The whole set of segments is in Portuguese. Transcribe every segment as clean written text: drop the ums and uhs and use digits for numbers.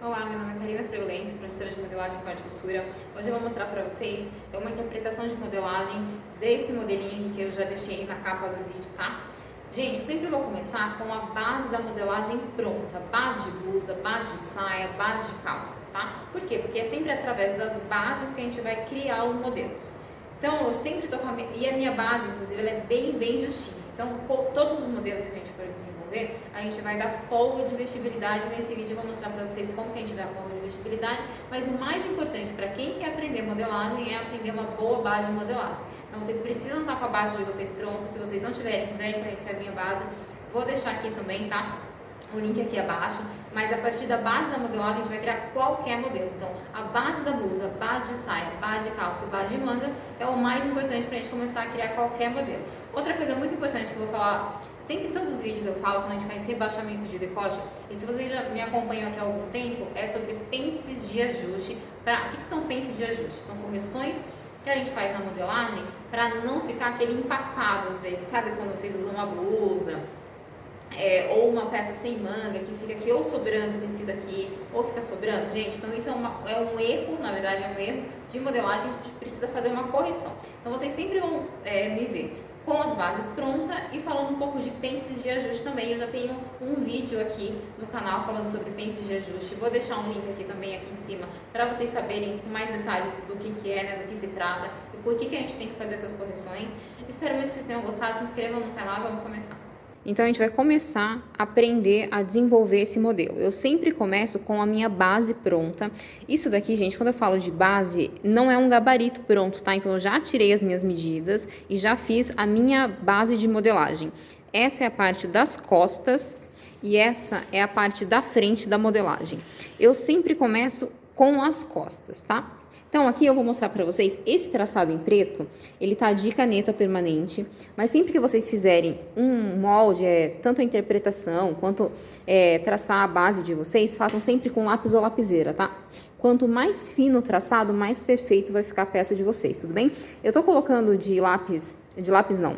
Olá, meu nome é Karina Freulencio, professora de modelagem e corte e costura. Hoje eu vou mostrar para vocês uma interpretação de modelagem desse modelinho aqui que eu já deixei na capa do vídeo, tá? Gente, eu sempre vou começar com a base da modelagem pronta, base de blusa, base de saia, base de calça, tá? Por quê? Porque é sempre através das bases que a gente vai criar os modelos. Então, eu sempre tô com e a minha base, inclusive, ela é bem justinha. Então, todos os modelos que a gente for desenvolver, a gente vai dar folga de vestibilidade. Nesse vídeo eu vou mostrar para vocês como que a gente dá folga de vestibilidade, mas o mais importante para quem quer aprender modelagem é aprender uma boa base de modelagem. Então, vocês precisam estar com a base de vocês pronta. Se vocês não quiserem conhecer a minha base, vou deixar aqui também, tá? O link aqui abaixo, mas a partir da base da modelagem a gente vai criar qualquer modelo. Então, a base da blusa, base de saia, base de calça, base de manga é o mais importante para a gente começar a criar qualquer modelo. Outra coisa muito importante que eu vou falar, sempre em todos os vídeos eu falo quando a gente faz rebaixamento de decote, e se vocês já me acompanham aqui há algum tempo, é sobre pences de ajuste. O que são pences de ajuste? São correções que a gente faz na modelagem para não ficar aquele empapado às vezes, sabe quando vocês usam uma blusa, ou uma peça sem manga, que fica aqui ou sobrando tecido aqui, ou fica sobrando, gente, então isso é um erro, na verdade é um erro de modelagem, a gente precisa fazer uma correção. Então vocês sempre vão me ver com as bases prontas e falando um pouco de pences de ajuste também. Eu já tenho um vídeo aqui no canal falando sobre pences de ajuste, vou deixar um link aqui também aqui em cima, para vocês saberem com mais detalhes do que é, né, do que se trata e por que a gente tem que fazer essas correções. Espero muito que vocês tenham gostado, se inscrevam no canal e vamos começar. Então, a gente vai começar a aprender a desenvolver esse modelo. Eu sempre começo com a minha base pronta. Isso daqui, gente, quando eu falo de base, não é um gabarito pronto, tá? Então, eu já tirei as minhas medidas e já fiz a minha base de modelagem. Essa é a parte das costas e essa é a parte da frente da modelagem. Eu sempre começo com as costas, tá? Então, aqui eu vou mostrar para vocês esse traçado em preto, ele tá de caneta permanente, mas sempre que vocês fizerem um molde, tanto a interpretação quanto traçar a base de vocês, façam sempre com lápis ou lapiseira, tá? Quanto mais fino o traçado, mais perfeito vai ficar a peça de vocês, tudo bem? Eu tô colocando de lápis não,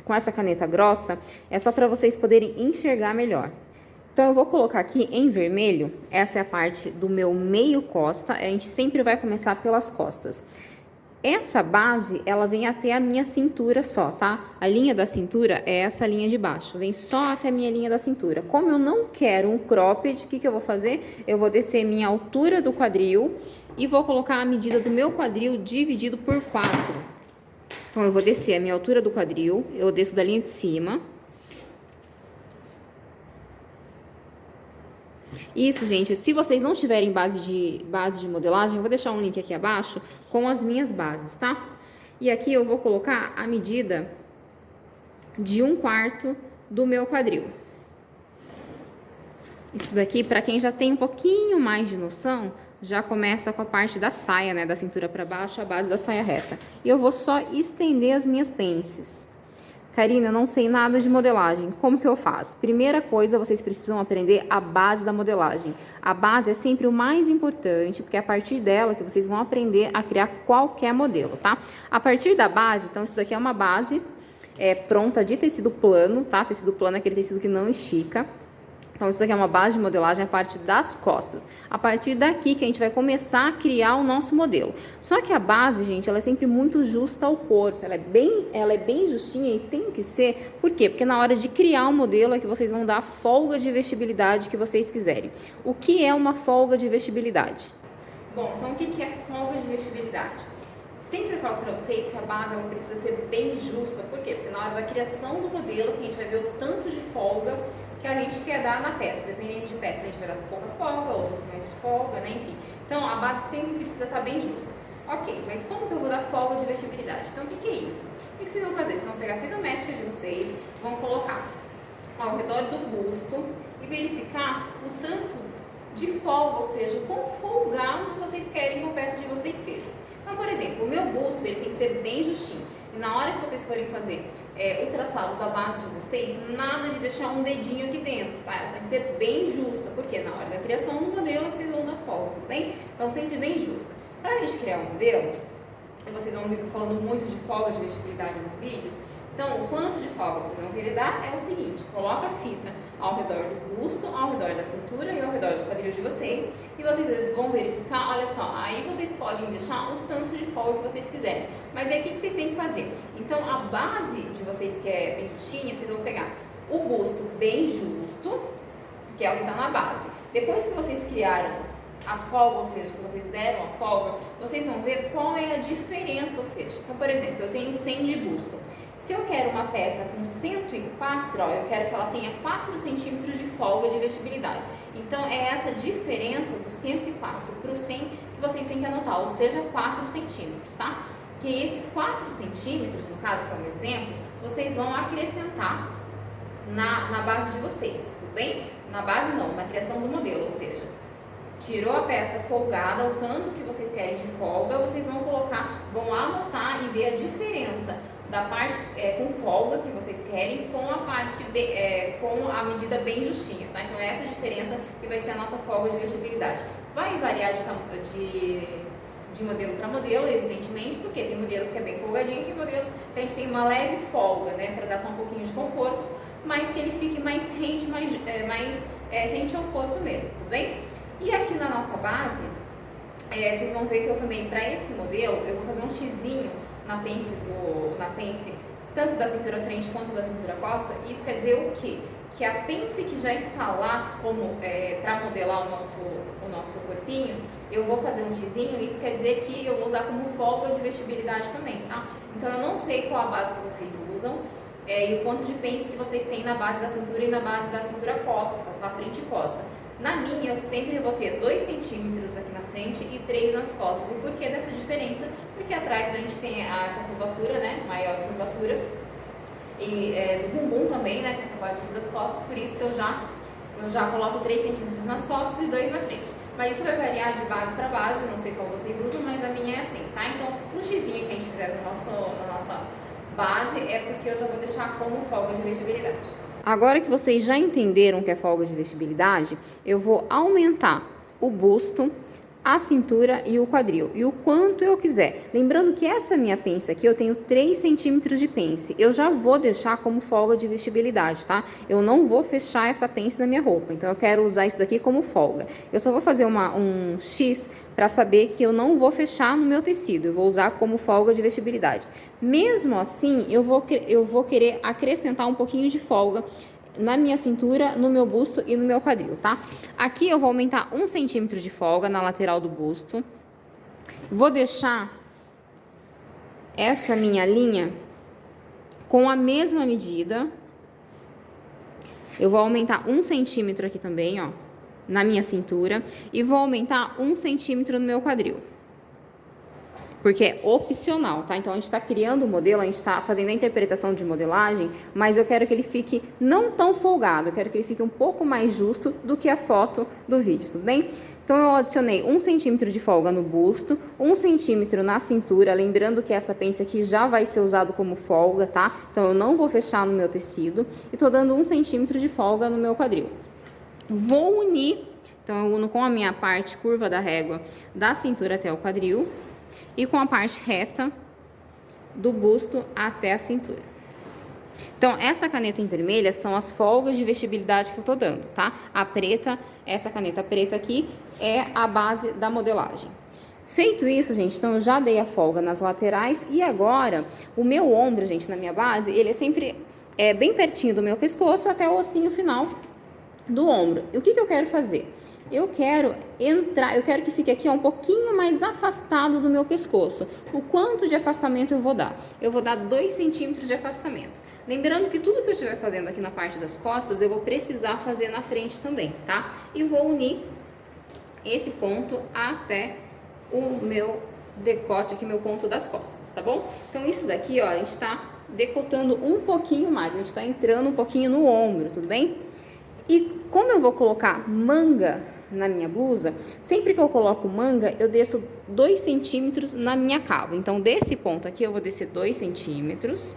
com essa caneta grossa, é só para vocês poderem enxergar melhor. Então, eu vou colocar aqui em vermelho, essa é a parte do meu meio costa, a gente sempre vai começar pelas costas. Essa base, ela vem até a minha cintura só, tá? A linha da cintura é essa linha de baixo, vem só até a minha linha da cintura. Como eu não quero um cropped, o que eu vou fazer? Eu vou descer minha altura do quadril e vou colocar a medida do meu quadril dividido por 4. Então, eu vou descer a minha altura do quadril, eu desço da linha de cima. Isso, gente, se vocês não tiverem base de modelagem, eu vou deixar um link aqui abaixo com as minhas bases, tá? E aqui eu vou colocar a medida de 1/4 do meu quadril. Isso daqui, para quem já tem um pouquinho mais de noção, já começa com a parte da saia, né, da cintura para baixo, a base da saia reta. E eu vou só estender as minhas pences. Karina, eu não sei nada de modelagem, como que eu faço? Primeira coisa, vocês precisam aprender a base da modelagem. A base é sempre o mais importante, porque é a partir dela que vocês vão aprender a criar qualquer modelo, tá? A partir da base, então isso daqui é uma base pronta de tecido plano, tá? Tecido plano é aquele tecido que não estica. Então, isso daqui é uma base de modelagem, a parte das costas. A partir daqui que a gente vai começar a criar o nosso modelo. Só que a base, gente, ela é sempre muito justa ao corpo. Ela é bem justinha e tem que ser. Por quê? Porque na hora de criar o modelo é que vocês vão dar a folga de vestibilidade que vocês quiserem. O que é uma folga de vestibilidade? Bom, então o que é folga de vestibilidade? Sempre eu falo para vocês que a base ela precisa ser bem justa. Por quê? Porque na hora da criação do modelo que a gente vai ver o tanto de folga que a gente quer dar na peça. Dependendo de peça, a gente vai dar pouca folga, outras mais folga, né? Enfim. Então, a base sempre precisa estar bem justa. Ok, mas como que eu vou dar folga de vestibilidade? Então, o que é isso? O que vocês vão fazer? Vocês vão pegar a fita métrica de vocês, vão colocar ao redor do busto e verificar o tanto de folga, ou seja, o quão folgado vocês querem que a peça de vocês seja. Então, por exemplo, o meu busto ele tem que ser bem justinho. E na hora que vocês forem fazer o traçado da base de vocês, nada de deixar um dedinho aqui dentro, tá? Ela tem que ser bem justa, porque na hora da criação do modelo vocês vão dar folga, tudo bem? Então, sempre bem justa. Para a gente criar um modelo, e vocês vão me falando muito de folga de vestibilidade nos vídeos, então, o quanto de folga vocês vão querer dar é o seguinte: coloca a fita ao redor do busto, ao redor da cintura e ao redor do quadril de vocês e vocês vão verificar, olha só, aí vocês podem deixar o tanto de folga que vocês quiserem. Mas aí o que vocês têm que fazer? Então a base de vocês que é bem justinha, vocês vão pegar o busto bem justo, que é o que está na base. Depois que vocês criaram a folga, ou seja, que vocês deram a folga, vocês vão ver qual é a diferença, ou seja, então, por exemplo, eu tenho 100 de busto. Se eu quero uma peça com 104, ó, eu quero que ela tenha 4 centímetros de folga de vestibilidade. Então, é essa diferença do 104 para o 100 que vocês têm que anotar, ou seja, 4 centímetros, tá? Que esses 4 centímetros, no caso que é um exemplo, vocês vão acrescentar na base de vocês, tudo bem? Na base não, na criação do modelo, ou seja, tirou a peça folgada, o tanto que vocês querem de folga, vocês vão colocar, vão anotar e ver a diferença da parte com folga que vocês querem com a parte com a medida bem justinha, tá? Então é essa diferença que vai ser a nossa folga de vestibilidade. Vai variar de modelo para modelo, evidentemente, porque tem modelos que é bem folgadinho e tem modelos que a gente tem uma leve folga, né, para dar só um pouquinho de conforto, mas que ele fique mais rente, rente ao corpo mesmo, tudo bem? E aqui na nossa base, vocês vão ver que eu também, para esse modelo, eu vou fazer um xizinho na pence, tanto da cintura frente quanto da cintura costa. Isso quer dizer o quê? Que a pence que já está lá para modelar o nosso corpinho, eu vou fazer um xizinho, isso quer dizer que eu vou usar como folga de vestibilidade também, tá? Então eu não sei qual a base que vocês usam e o quanto de pence que vocês têm na base da cintura e na base da cintura costa, na frente e costa. Na minha, eu sempre vou ter 2 centímetros aqui na frente e 3 nas costas. E por que dessa diferença? Porque atrás a gente tem essa curvatura, né? Maior curvatura. E do bumbum também, né? Essa parte das costas. Por isso que eu já coloco 3 centímetros nas costas e 2 na frente. Mas isso vai variar de base para base. Não sei qual vocês usam, mas a minha é assim, tá? Então, o xizinho que a gente fizer na nossa base é porque eu já vou deixar como folga de vestibilidade. Agora que vocês já entenderam o que é folga de vestibilidade, eu vou aumentar o busto, a cintura e o quadril, e o quanto eu quiser. Lembrando que essa minha pence aqui, eu tenho 3 centímetros de pence. Eu já vou deixar como folga de vestibilidade, tá? Eu não vou fechar essa pence na minha roupa, então eu quero usar isso daqui como folga. Eu só vou fazer um X para saber que eu não vou fechar no meu tecido, eu vou usar como folga de vestibilidade. Mesmo assim, eu vou querer acrescentar um pouquinho de folga na minha cintura, no meu busto e no meu quadril, tá? Aqui eu vou aumentar 1 centímetro de folga na lateral do busto. Vou deixar essa minha linha com a mesma medida. Eu vou aumentar 1 centímetro aqui também, ó, na minha cintura. E vou aumentar 1 centímetro no meu quadril. Porque é opcional, tá? Então, a gente está criando o modelo, a gente está fazendo a interpretação de modelagem, mas eu quero que ele fique não tão folgado, eu quero que ele fique um pouco mais justo do que a foto do vídeo, tudo bem? Então, eu adicionei 1 centímetro de folga no busto, 1 centímetro na cintura, lembrando que essa pence aqui já vai ser usado como folga, tá? Então, eu não vou fechar no meu tecido e tô dando 1 centímetro de folga no meu quadril. Vou unir, então eu uno com a minha parte curva da régua da cintura até o quadril, e com a parte reta do busto até a cintura. Então, essa caneta em vermelha são as folgas de vestibilidade que eu tô dando, tá? A preta, essa caneta preta aqui, é a base da modelagem. Feito isso, gente, então eu já dei a folga nas laterais e agora o meu ombro, gente, na minha base, ele é sempre bem pertinho do meu pescoço até o ossinho final do ombro. E o que eu quero fazer? Eu quero que fique aqui um pouquinho mais afastado do meu pescoço. O quanto de afastamento eu vou dar? Eu vou dar 2 centímetros de afastamento. Lembrando que tudo que eu estiver fazendo aqui na parte das costas, eu vou precisar fazer na frente também, tá? E vou unir esse ponto até o meu decote aqui, meu ponto das costas, tá bom? Então, isso daqui, ó, a gente tá decotando um pouquinho mais, a gente tá entrando um pouquinho no ombro, tudo bem? E como eu vou colocar manga na minha blusa, sempre que eu coloco manga, eu desço 2 centímetros na minha cava. Então, desse ponto aqui, eu vou descer 2 centímetros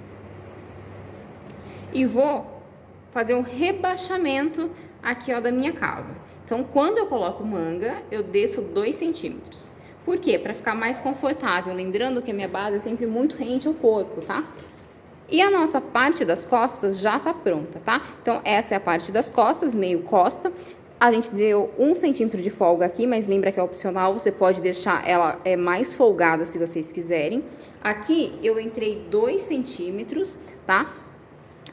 e vou fazer um rebaixamento aqui, ó, da minha cava. Então, quando eu coloco manga, eu desço 2 centímetros. Por quê? Para ficar mais confortável. Lembrando que a minha base é sempre muito rente ao corpo, tá? E a nossa parte das costas já tá pronta, tá? Então, essa é a parte das costas, meio costa. A gente deu 1 centímetro de folga aqui, mas lembra que é opcional, você pode deixar ela mais folgada se vocês quiserem. Aqui eu entrei 2 centímetros, tá?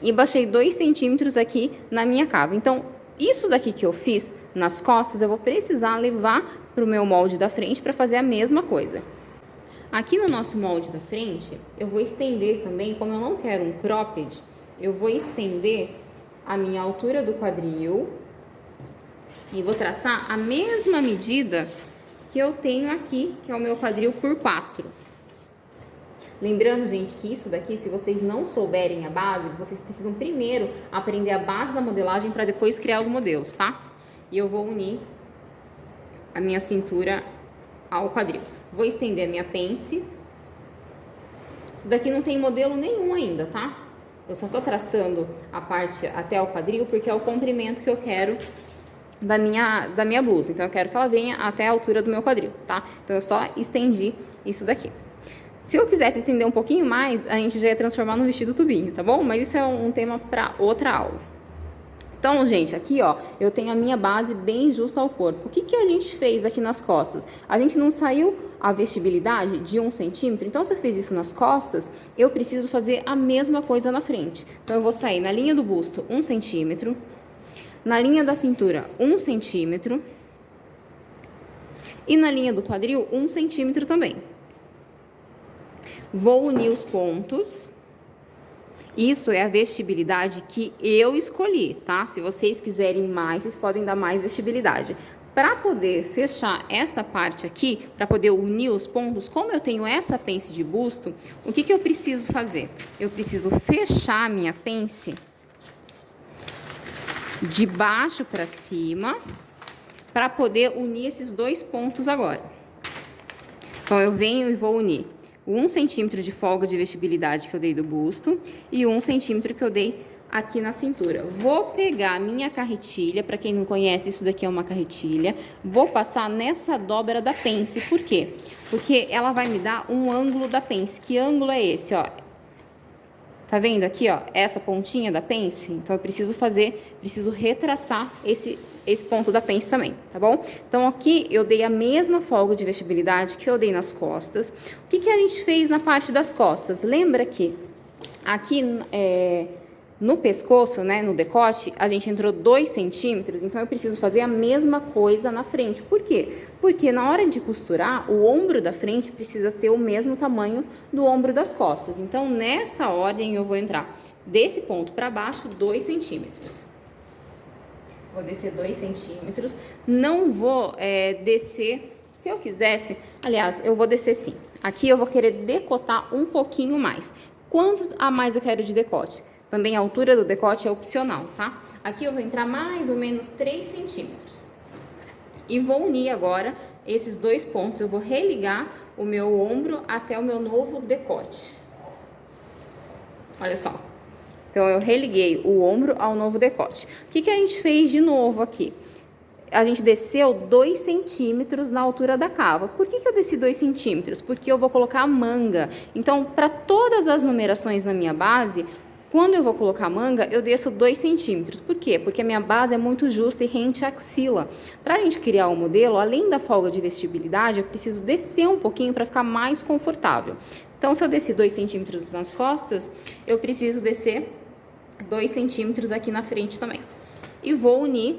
E baixei 2 centímetros aqui na minha cava. Então, isso daqui que eu fiz nas costas, eu vou precisar levar para o meu molde da frente para fazer a mesma coisa. Aqui no nosso molde da frente, eu vou estender também, como eu não quero um cropped, eu vou estender a minha altura do quadril e vou traçar a mesma medida que eu tenho aqui, que é o meu quadril por 4. Lembrando, gente, que isso daqui, se vocês não souberem a base, vocês precisam primeiro aprender a base da modelagem para depois criar os modelos, tá? E eu vou unir a minha cintura ao quadril. Vou estender a minha pence. Isso daqui não tem modelo nenhum ainda, tá? Eu só tô traçando a parte até o quadril porque é o comprimento que eu quero da minha blusa. Então, eu quero que ela venha até a altura do meu quadril, tá? Então, eu só estendi isso daqui. Se eu quisesse estender um pouquinho mais, a gente já ia transformar no vestido tubinho, tá bom? Mas isso é um tema para outra aula. Então, gente, aqui, ó, eu tenho a minha base bem justa ao corpo. O que que a gente fez aqui nas costas? A gente não saiu a vestibilidade de 1 centímetro, então se eu fiz isso nas costas, eu preciso fazer a mesma coisa na frente. Então, eu vou sair na linha do busto 1 centímetro, na linha da cintura 1 centímetro e na linha do quadril 1 centímetro também. Vou unir os pontos. Isso é a vestibilidade que eu escolhi, tá? Se vocês quiserem mais, vocês podem dar mais vestibilidade. Para poder fechar essa parte aqui, para poder unir os pontos, como eu tenho essa pence de busto, o que que eu preciso fazer? Eu preciso fechar a minha pence de baixo para cima, para poder unir esses 2 pontos agora. Então, eu venho e vou unir 1 centímetro de folga de vestibilidade que eu dei do busto e 1 centímetro que eu dei aqui na cintura. Vou pegar a minha carretilha, para quem não conhece, isso daqui é uma carretilha, vou passar nessa dobra da pence. Por quê? Porque ela vai me dar um ângulo da pence. Que ângulo é esse, ó? Tá vendo aqui, ó, essa pontinha da pence? Então, eu preciso retraçar esse ponto da pence também, tá bom? Então, aqui eu dei a mesma folga de vestibilidade que eu dei nas costas. O que que a gente fez na parte das costas? Lembra que aqui no pescoço, né, no decote, a gente entrou 2 centímetros, então eu preciso fazer a mesma coisa na frente. Por quê? Porque na hora de costurar, o ombro da frente precisa ter o mesmo tamanho do ombro das costas. Então, nessa ordem, eu vou entrar desse ponto para baixo 2 centímetros. Vou descer 2 centímetros. Não vou descer, se eu quisesse, aliás, eu vou descer sim. Aqui eu vou querer decotar um pouquinho mais. Quanto a mais eu quero de decote? Também a altura do decote é opcional, tá? Aqui eu vou entrar mais ou menos 3 centímetros. E vou unir agora esses 2 pontos. Eu vou religar o meu ombro até o meu novo decote. Olha só. Então, eu religuei o ombro ao novo decote. O que que a gente fez de novo aqui? A gente desceu 2 centímetros na altura da cava. Por que que eu desci 2 centímetros? Porque eu vou colocar a manga. Então, para todas as numerações na minha base, quando eu vou colocar a manga, eu desço 2 centímetros. Por quê? Porque a minha base é muito justa e rente à axila. Para a gente criar o modelo, além da folga de vestibilidade, eu preciso descer um pouquinho para ficar mais confortável. Então, se eu desci 2 centímetros nas costas, eu preciso descer 2 centímetros aqui na frente também. E vou unir.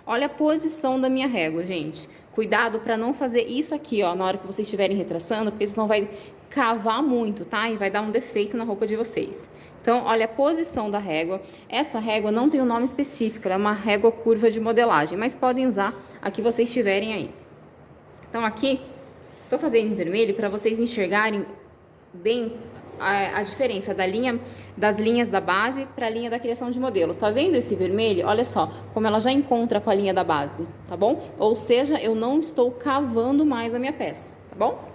Olha a posição da minha régua, gente. Cuidado para não fazer isso aqui, ó, na hora que vocês estiverem retraçando, porque senão vai cavar muito, tá? E vai dar um defeito na roupa de vocês. Então, olha a posição da régua. Essa régua não tem um nome específico, ela é uma régua curva de modelagem, mas podem usar a que vocês tiverem aí. Então, aqui, estou fazendo em vermelho para vocês enxergarem bem a diferença das linhas da base para a linha da criação de modelo. Tá vendo esse vermelho? Olha só, como ela já encontra com a linha da base, tá bom? Ou seja, eu não estou cavando mais a minha peça, tá bom?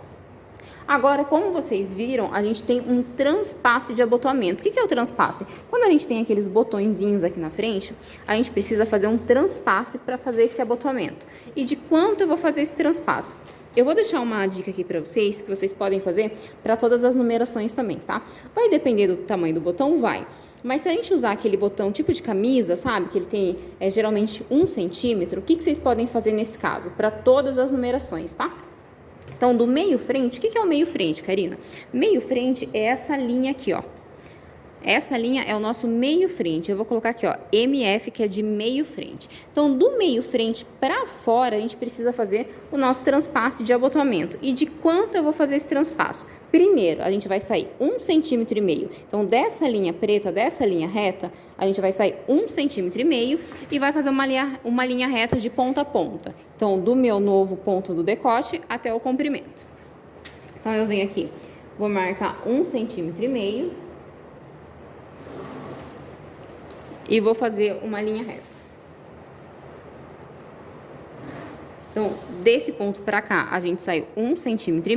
Agora, como vocês viram, a gente tem um transpasse de abotoamento. O que é o transpasse? Quando a gente tem aqueles botõezinhos aqui na frente, a gente precisa fazer um transpasse para fazer esse abotoamento. E de quanto eu vou fazer esse transpasse? Eu vou deixar uma dica aqui para vocês, que vocês podem fazer para todas as numerações também, tá? Vai depender do tamanho do botão? Vai. Mas se a gente usar aquele botão tipo de camisa, sabe, que ele tem geralmente 1 centímetro, o que vocês podem fazer nesse caso? Para todas as numerações, tá? Então, do meio frente, o que é o meio frente, Karina? Meio frente é essa linha aqui, ó. Essa linha é o nosso meio frente. Eu vou colocar aqui, ó, MF, que é de meio frente. Então, do meio frente para fora, a gente precisa fazer o nosso transpasse de abotoamento. E de quanto eu vou fazer esse transpasso? Primeiro, a gente vai sair 1,5 centímetro. Então, dessa linha preta, dessa linha reta, a gente vai sair 1,5 centímetro e vai fazer uma linha reta de ponta a ponta. Então, do meu novo ponto do decote até o comprimento. Então, eu venho aqui, vou marcar 1,5 centímetro. E vou fazer uma linha reta. Então, desse ponto para cá, a gente saiu 1,5 centímetro.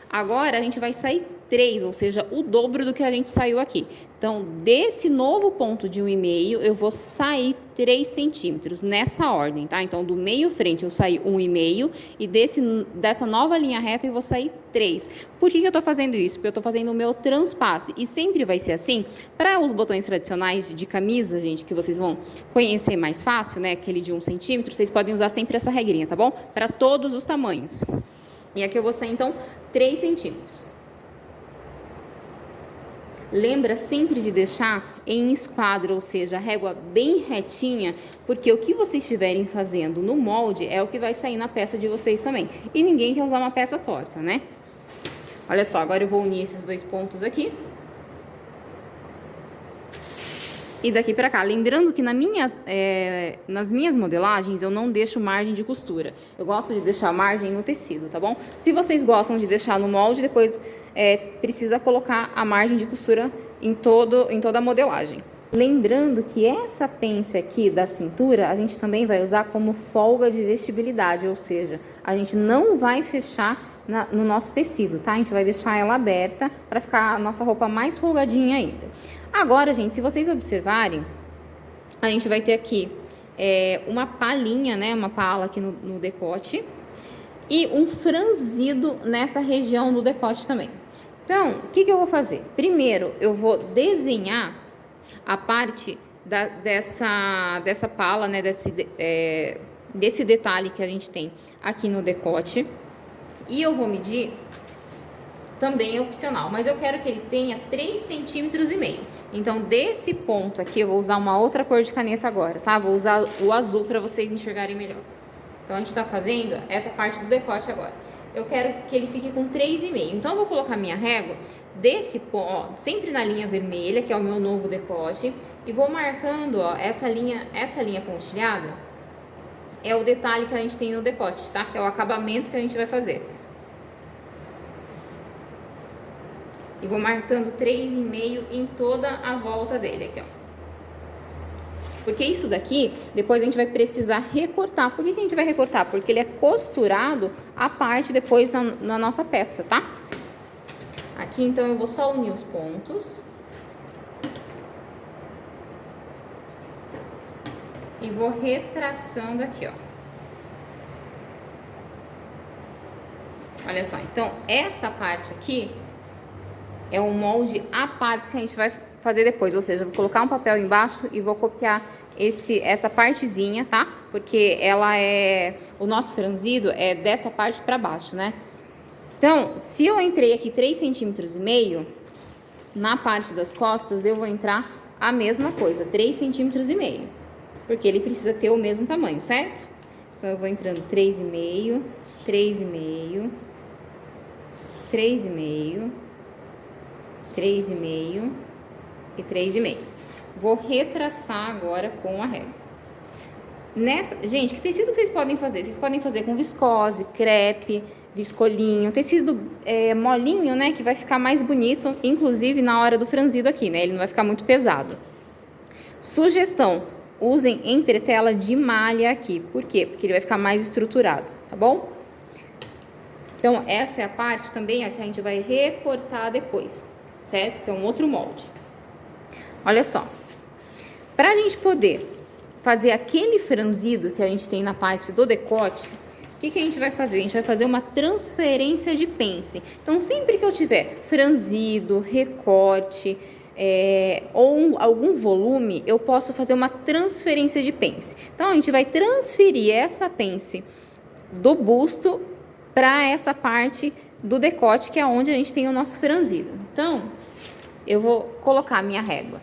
Agora, a gente vai sair 3, ou seja, o dobro do que a gente saiu aqui. Então, desse novo ponto de 1,5, eu vou sair 3 centímetros, nessa ordem, tá? Então, do meio frente, eu saí 1,5 e dessa nova linha reta, eu vou sair 3. Por que eu tô fazendo isso? Porque eu tô fazendo o meu transpasse. E sempre vai ser assim. Para os botões tradicionais de camisa, gente, que vocês vão conhecer mais fácil, né? Aquele de 1 centímetro, vocês podem usar sempre essa regrinha, tá bom? Para todos os tamanhos. E aqui eu vou sair, então, 3 centímetros. Lembra sempre de deixar em esquadro, ou seja, a régua bem retinha, porque o que vocês estiverem fazendo no molde é o que vai sair na peça de vocês também. E ninguém quer usar uma peça torta, né? Olha só, agora eu vou unir esses dois pontos aqui. E daqui pra cá, lembrando que nas minhas modelagens eu não deixo margem de costura. Eu gosto de deixar margem no tecido, tá bom? Se vocês gostam de deixar no molde, depois precisa colocar a margem de costura em toda a modelagem. Lembrando que essa pence aqui da cintura, a gente também vai usar como folga de vestibilidade, ou seja, a gente não vai fechar no nosso tecido, tá? A gente vai deixar ela aberta para ficar a nossa roupa mais folgadinha ainda. Agora, gente, se vocês observarem, a gente vai ter aqui uma palhinha, né? Uma pala aqui no decote e um franzido nessa região do decote também. Então, o que eu vou fazer? Primeiro, eu vou desenhar a parte dessa pala, né? Desse detalhe que a gente tem aqui no decote. E eu vou medir, também é opcional, mas eu quero que ele tenha 3,5 centímetros. Então, desse ponto aqui, eu vou usar uma outra cor de caneta agora, tá? Vou usar o azul para vocês enxergarem melhor. Então, a gente tá fazendo essa parte do decote agora. Eu quero que ele fique com 3,5. Então, eu vou colocar minha régua desse ponto, ó, sempre na linha vermelha, que é o meu novo decote, e vou marcando, ó, essa linha pontilhada, é o detalhe que a gente tem no decote, tá? Que é o acabamento que a gente vai fazer. E vou marcando 3,5 em toda a volta dele aqui, ó. Porque isso daqui, depois a gente vai precisar recortar. Por que a gente vai recortar? Porque ele é costurado a parte depois na nossa peça, tá? Aqui, então, eu vou só unir os pontos. E vou retraçando aqui, ó. Olha só, então, essa parte aqui é um molde à parte que a gente vai fazer depois, ou seja, eu vou colocar um papel embaixo e vou copiar essa partezinha, tá? Porque o nosso franzido é dessa parte para baixo, né? Então, se eu entrei aqui 3,5 centímetros, na parte das costas eu vou entrar a mesma coisa, 3,5 centímetros, porque ele precisa ter o mesmo tamanho, certo? Então, eu vou entrando 3,5, 3,5, 3,5, 3,5 e 3,5. Vou retraçar agora com a régua. Gente, que tecido que vocês podem fazer? Vocês podem fazer com viscose, crepe, viscolinho, tecido molinho, né? Que vai ficar mais bonito, inclusive na hora do franzido aqui, né? Ele não vai ficar muito pesado. Sugestão, usem entretela de malha aqui. Por quê? Porque ele vai ficar mais estruturado, tá bom? Então, essa é a parte também que a gente vai recortar depois, certo? Que é um outro molde. Olha só, para a gente poder fazer aquele franzido que a gente tem na parte do decote, o que a gente vai fazer? A gente vai fazer uma transferência de pence. Então, sempre que eu tiver franzido, recorte, ou algum volume, eu posso fazer uma transferência de pence. Então, a gente vai transferir essa pence do busto para essa parte do decote, que é onde a gente tem o nosso franzido. Então, eu vou colocar a minha régua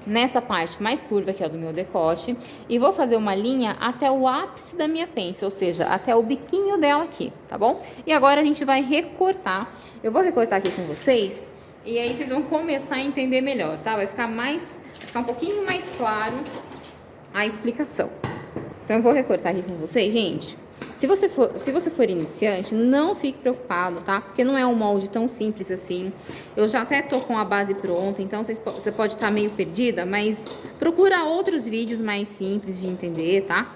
nessa parte mais curva que é do meu decote e vou fazer uma linha até o ápice da minha pence, ou seja, até o biquinho dela aqui, tá bom? E agora a gente vai recortar. Eu vou recortar aqui com vocês e aí vocês vão começar a entender melhor, tá? Vai ficar um pouquinho mais claro a explicação. Então eu vou recortar aqui com vocês, gente. Se você for iniciante, não fique preocupado, tá? Porque não é um molde tão simples assim. Eu já até tô com a base pronta, então você pode estar meio perdida, mas procura outros vídeos mais simples de entender, tá?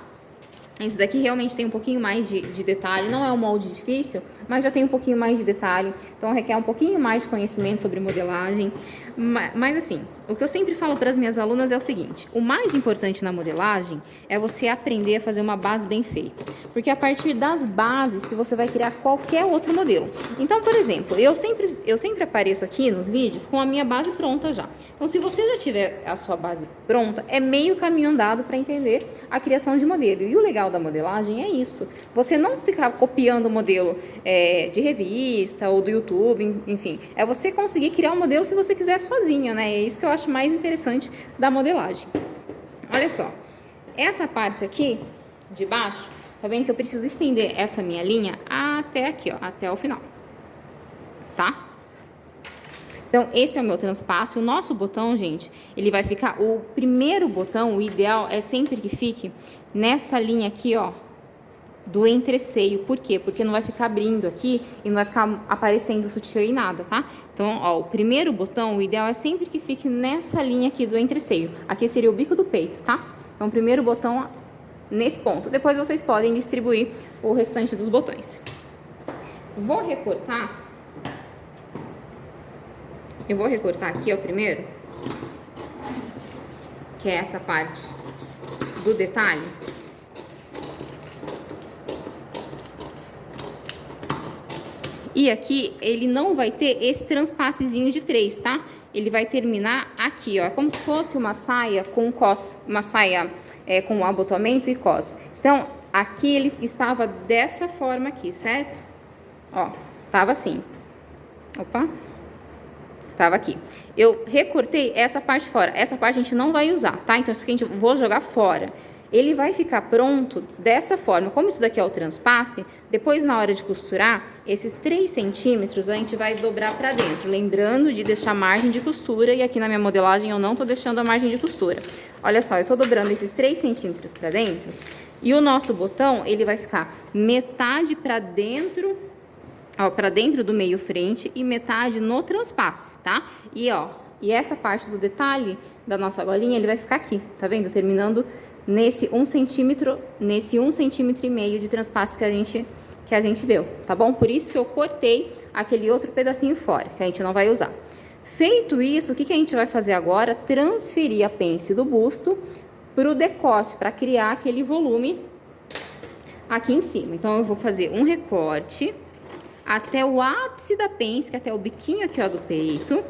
Esse daqui realmente tem um pouquinho mais de detalhe, não é um molde difícil, mas já tem um pouquinho mais de detalhe, então requer um pouquinho mais de conhecimento sobre modelagem. Mas assim, o que eu sempre falo para as minhas alunas é o seguinte: o mais importante na modelagem é você aprender a fazer uma base bem feita, porque é a partir das bases que você vai criar qualquer outro modelo. Então, por exemplo, eu sempre apareço aqui nos vídeos com a minha base pronta já. Então, se você já tiver a sua base pronta, é meio caminho andado para entender a criação de modelo. E o legal da modelagem é isso: você não ficar copiando o modelo de revista ou do YouTube, enfim, é você conseguir criar o modelo que você quiser sozinha, né? É isso que eu acho mais interessante da modelagem. Olha só, essa parte aqui de baixo, tá vendo que eu preciso estender essa minha linha até aqui, ó, até o final, tá? Então, esse é o meu transpasse. O nosso botão, gente, ele vai ficar, o primeiro botão, o ideal é sempre que fique nessa linha aqui, ó, do entreceio. Por quê? Porque não vai ficar abrindo aqui e não vai ficar aparecendo sutiã e nada, tá? Então, ó, o primeiro botão, o ideal é sempre que fique nessa linha aqui do entreceio. Aqui seria o bico do peito, tá? Então, o primeiro botão nesse ponto. Depois vocês podem distribuir o restante dos botões. Vou recortar. Eu vou recortar aqui, ó, primeiro, que é essa parte do detalhe. E aqui ele não vai ter esse transpassezinho de 3, tá? Ele vai terminar aqui, ó, como se fosse uma saia com cos, uma saia com abotoamento e cos. Então, aqui ele estava dessa forma aqui, certo? Ó, tava assim. Opa. Tava aqui. Eu recortei essa parte fora. Essa parte a gente não vai usar, tá? Então, isso aqui a gente vou jogar fora. Ele vai ficar pronto dessa forma. Como isso daqui é o transpasse, depois na hora de costurar, esses 3 centímetros a gente vai dobrar pra dentro. Lembrando de deixar margem de costura. E aqui na minha modelagem eu não tô deixando a margem de costura. Olha só, eu tô dobrando esses 3 centímetros pra dentro. E o nosso botão, ele vai ficar metade pra dentro, ó, pra dentro do meio frente e metade no transpasse, tá? E ó, e essa parte do detalhe da nossa golinha, ele vai ficar aqui, tá vendo? Terminando nesse 1 centímetro, nesse 1,5 centímetros de transpasse que a gente deu, tá bom? Por isso que eu cortei aquele outro pedacinho fora, que a gente não vai usar. Feito isso, o que a gente vai fazer agora? Transferir a pence do busto pro decote, para criar aquele volume aqui em cima. Então, eu vou fazer um recorte até o ápice da pence, que é até o biquinho aqui, ó, do peito.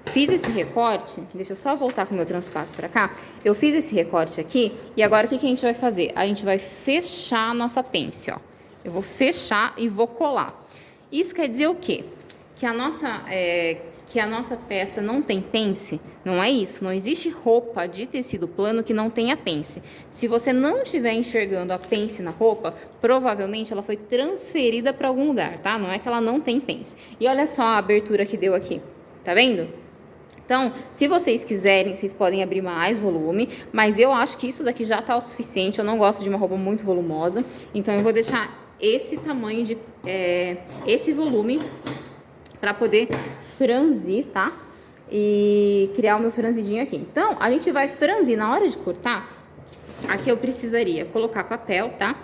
Fiz esse recorte, deixa eu só voltar com o meu transpasse pra cá. Eu fiz esse recorte aqui e agora o que a gente vai fazer? A gente vai fechar a nossa pence, ó. Eu vou fechar e vou colar. Isso quer dizer o quê? Que a nossa peça não tem pence? Não é isso, não existe roupa de tecido plano que não tenha pence. Se você não estiver enxergando a pence na roupa, provavelmente ela foi transferida para algum lugar, tá? Não é que ela não tem pence. E olha só a abertura que deu aqui, tá vendo? Então, se vocês quiserem, vocês podem abrir mais volume, mas eu acho que isso daqui já tá o suficiente. Eu não gosto de uma roupa muito volumosa, então eu vou deixar esse tamanho de, esse volume para poder franzir, tá? E criar o meu franzidinho aqui. Então, a gente vai franzir na hora de cortar. Aqui eu precisaria colocar papel, tá?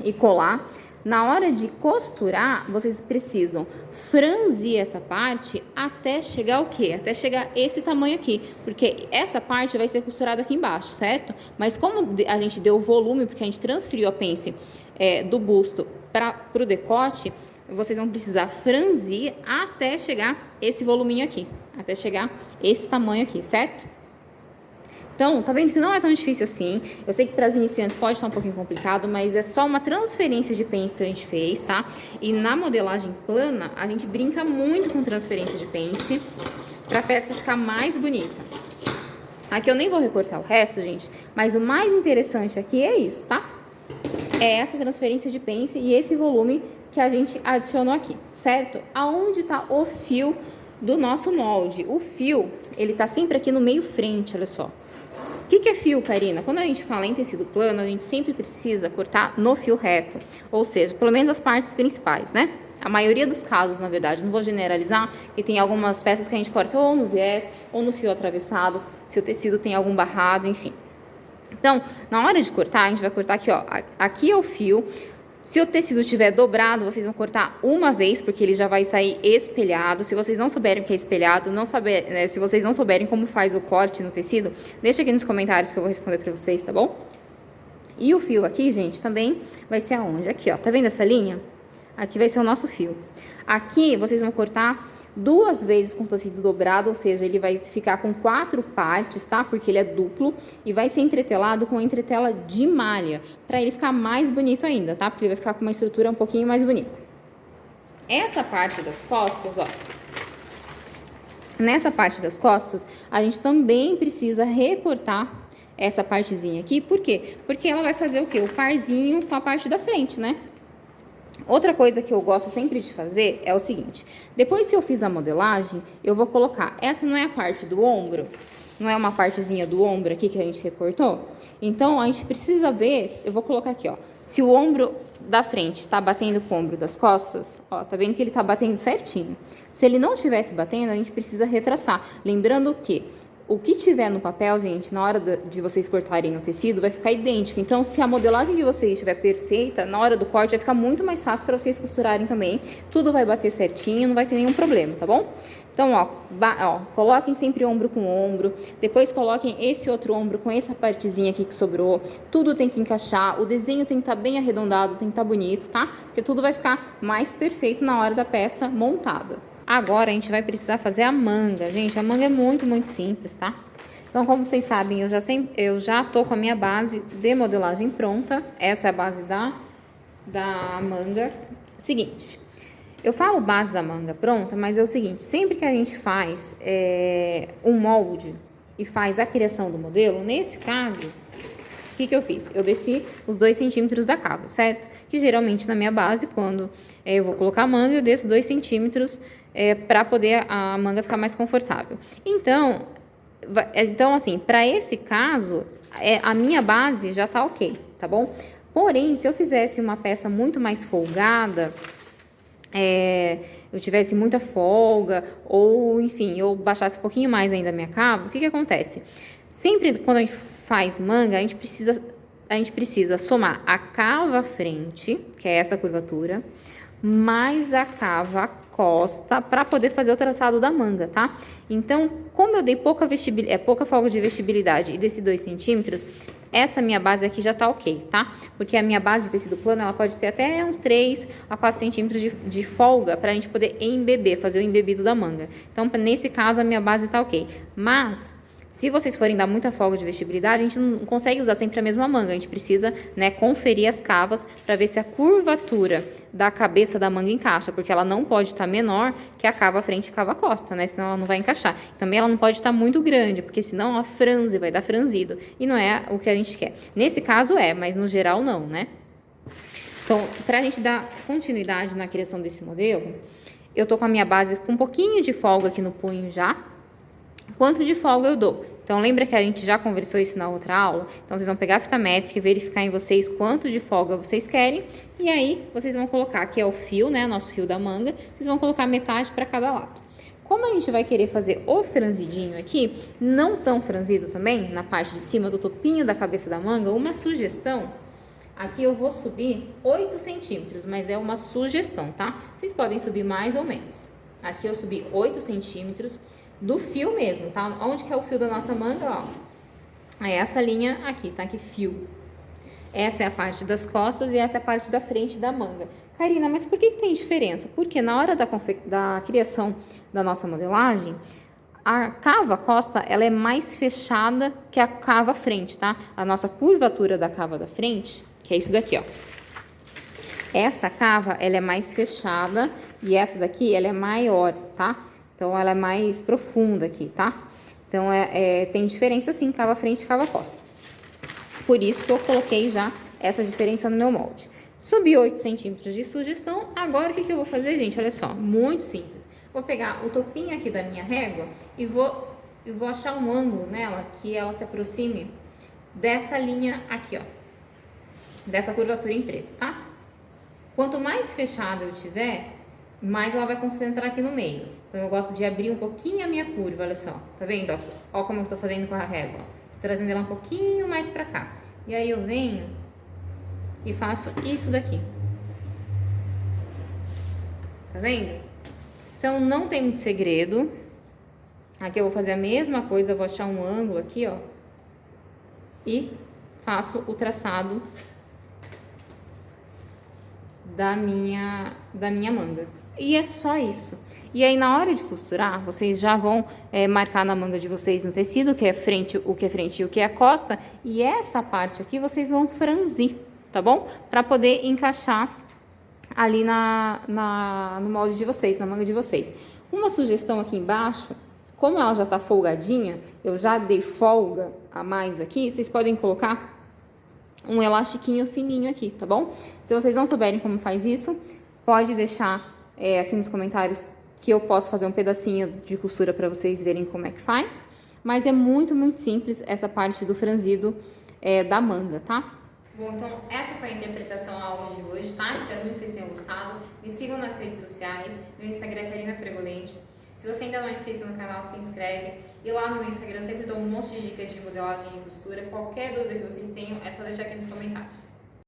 E colar. Na hora de costurar, vocês precisam franzir essa parte até chegar o quê? Até chegar esse tamanho aqui, porque essa parte vai ser costurada aqui embaixo, certo? Mas como a gente deu volume, porque a gente transferiu a pence do busto para o decote, vocês vão precisar franzir até chegar esse voluminho aqui, até chegar esse tamanho aqui, certo? Então, tá vendo que não é tão difícil assim. Eu sei que para as iniciantes pode estar um pouquinho complicado, mas é só uma transferência de pence que a gente fez, tá? E na modelagem plana, a gente brinca muito com transferência de pence para a peça ficar mais bonita. Aqui eu nem vou recortar o resto, gente, mas o mais interessante aqui é isso, tá? É essa transferência de pence e esse volume que a gente adicionou aqui, certo? Aonde está o fio do nosso molde? O fio, ele tá sempre aqui no meio frente, olha só. O que é fio, Karina? Quando a gente fala em tecido plano, a gente sempre precisa cortar no fio reto, ou seja, pelo menos as partes principais, né? A maioria dos casos, na verdade, não vou generalizar, e tem algumas peças que a gente corta ou no viés, ou no fio atravessado, se o tecido tem algum barrado, enfim. Então, na hora de cortar, a gente vai cortar aqui, ó, aqui é o fio. Se o tecido estiver dobrado, vocês vão cortar uma vez, porque ele já vai sair espelhado. Se vocês não souberem o que é espelhado, se vocês não souberem como faz o corte no tecido, deixa aqui nos comentários que eu vou responder pra vocês, tá bom? E o fio aqui, gente, também vai ser aonde? Aqui, ó, tá vendo essa linha? Aqui vai ser o nosso fio. Aqui, vocês vão cortar 2 vezes com o tecido dobrado, ou seja, ele vai ficar com 4 partes, tá? Porque ele é duplo e vai ser entretelado com entretela de malha, para ele ficar mais bonito ainda, tá? Porque ele vai ficar com uma estrutura um pouquinho mais bonita. Essa parte das costas, ó. Nessa parte das costas, a gente também precisa recortar essa partezinha aqui. Por quê? Porque ela vai fazer o quê? O parzinho com a parte da frente, né? Outra coisa que eu gosto sempre de fazer é o seguinte, depois que eu fiz a modelagem, eu vou colocar, essa não é a parte do ombro, não é uma partezinha do ombro aqui que a gente recortou? Então, a gente precisa ver, eu vou colocar aqui, ó, se o ombro da frente está batendo com o ombro das costas, ó, tá vendo que ele tá batendo certinho. Se ele não estivesse batendo, a gente precisa retraçar, lembrando que o que tiver no papel, gente, na hora de vocês cortarem o tecido, vai ficar idêntico. Então, se a modelagem de vocês estiver perfeita, na hora do corte vai ficar muito mais fácil para vocês costurarem também. Tudo vai bater certinho, não vai ter nenhum problema, tá bom? Então, ó, coloquem sempre ombro com ombro. Depois coloquem esse outro ombro com essa partezinha aqui que sobrou. Tudo tem que encaixar. O desenho tem que estar bem arredondado, tem que estar bonito, tá? Porque tudo vai ficar mais perfeito na hora da peça montada. Agora, a gente vai precisar fazer a manga. Gente, a manga é muito, muito simples, tá? Então, como vocês sabem, eu já tô com a minha base de modelagem pronta. Essa é a base da manga. Seguinte, eu falo base da manga pronta, mas é o seguinte, sempre que a gente faz um molde e faz a criação do modelo, nesse caso, o que eu fiz? Eu desci os 2 centímetros da cava, certo? Que geralmente na minha base, quando eu vou colocar a manga, eu desço 2 centímetros para poder a manga ficar mais confortável. Então assim, para esse caso, a minha base já tá ok, tá bom? Porém, se eu fizesse uma peça muito mais folgada, eu tivesse muita folga, ou enfim, eu baixasse um pouquinho mais ainda a minha cava, o que acontece? Sempre quando a gente faz manga, a gente precisa somar a cava frente, que é essa curvatura, mais a cava costa para poder fazer o traçado da manga, tá? Então, como eu dei pouca folga de vestibilidade e desci 2 centímetros, essa minha base aqui já tá ok, tá? Porque a minha base de tecido plano, ela pode ter até uns 3 a 4 centímetros de folga pra gente poder embeber, fazer o embebido da manga. Então, nesse caso, a minha base tá ok. Mas, se vocês forem dar muita folga de vestibilidade, a gente não consegue usar sempre a mesma manga. A gente precisa, né, conferir as cavas para ver se a curvatura da cabeça da manga encaixa, porque ela não pode estar menor que a cava frente e cava costa, né? Senão ela não vai encaixar. Também ela não pode estar muito grande, porque senão a franze vai dar franzido. E não é o que a gente quer. Nesse caso mas no geral não, né? Então, para a gente dar continuidade na criação desse modelo, eu tô com a minha base com um pouquinho de folga aqui no punho já. Quanto de folga eu dou? Então, lembra que a gente já conversou isso na outra aula? Então, vocês vão pegar a fita métrica e verificar em vocês quanto de folga vocês querem. E aí, vocês vão colocar, aqui é o fio, né? Nosso fio da manga. Vocês vão colocar metade para cada lado. Como a gente vai querer fazer o franzidinho aqui, não tão franzido também, na parte de cima do topinho da cabeça da manga, uma sugestão, aqui eu vou subir 8 centímetros, mas é uma sugestão, tá? Vocês podem subir mais ou menos. Aqui eu subi 8 centímetros do fio mesmo, tá? Onde que é o fio da nossa manga, ó? É essa linha aqui, tá? Aqui, fio. Essa é a parte das costas e essa é a parte da frente da manga. Karina, mas por que tem diferença? Porque na hora da criação da nossa modelagem, a cava costa, ela é mais fechada que a cava frente, tá? A nossa curvatura da cava da frente, que é isso daqui, ó. Essa cava, ela é mais fechada e essa daqui, ela é maior, tá? Então, ela é mais profunda aqui, tá? Então, tem diferença sim, cava frente e cava costa. Por isso que eu coloquei já essa diferença no meu molde. Subi 8 centímetros de sugestão. Agora, o que eu vou fazer, gente? Olha só, muito simples. Vou pegar o topinho aqui da minha régua e vou achar um ângulo nela que ela se aproxime dessa linha aqui, ó. Dessa curvatura em preto, tá? Quanto mais fechada eu tiver, mais ela vai concentrar aqui no meio. Então, eu gosto de abrir um pouquinho a minha curva, olha só. Tá vendo? Ó como eu tô fazendo com a régua. Trazendo ela um pouquinho mais pra cá. E aí eu venho e faço isso daqui. Tá vendo? Então, não tem muito segredo. Aqui eu vou fazer a mesma coisa, vou achar um ângulo aqui, ó. E faço o traçado da minha manga. E é só isso. E aí, na hora de costurar, vocês já vão marcar na manga de vocês no tecido, que é frente, o que é frente e o que é costa. E essa parte aqui vocês vão franzir, tá bom? Pra poder encaixar ali no molde de vocês, na manga de vocês. Uma sugestão aqui embaixo, como ela já tá folgadinha, eu já dei folga a mais aqui, vocês podem colocar um elastiquinho fininho aqui, tá bom? Se vocês não souberem como faz isso, pode deixar aqui nos comentários que eu posso fazer um pedacinho de costura para vocês verem como é que faz. Mas é muito, muito simples essa parte do franzido da manga, tá? Bom, então essa foi a interpretação à aula de hoje, tá? Espero muito que vocês tenham gostado. Me sigam nas redes sociais, meu Instagram é Karina Fregolente. Se você ainda não é inscrito no canal, se inscreve. E lá no meu Instagram eu sempre dou um monte de dicas de modelagem e costura. Qualquer dúvida que vocês tenham, é só deixar aqui nos comentários.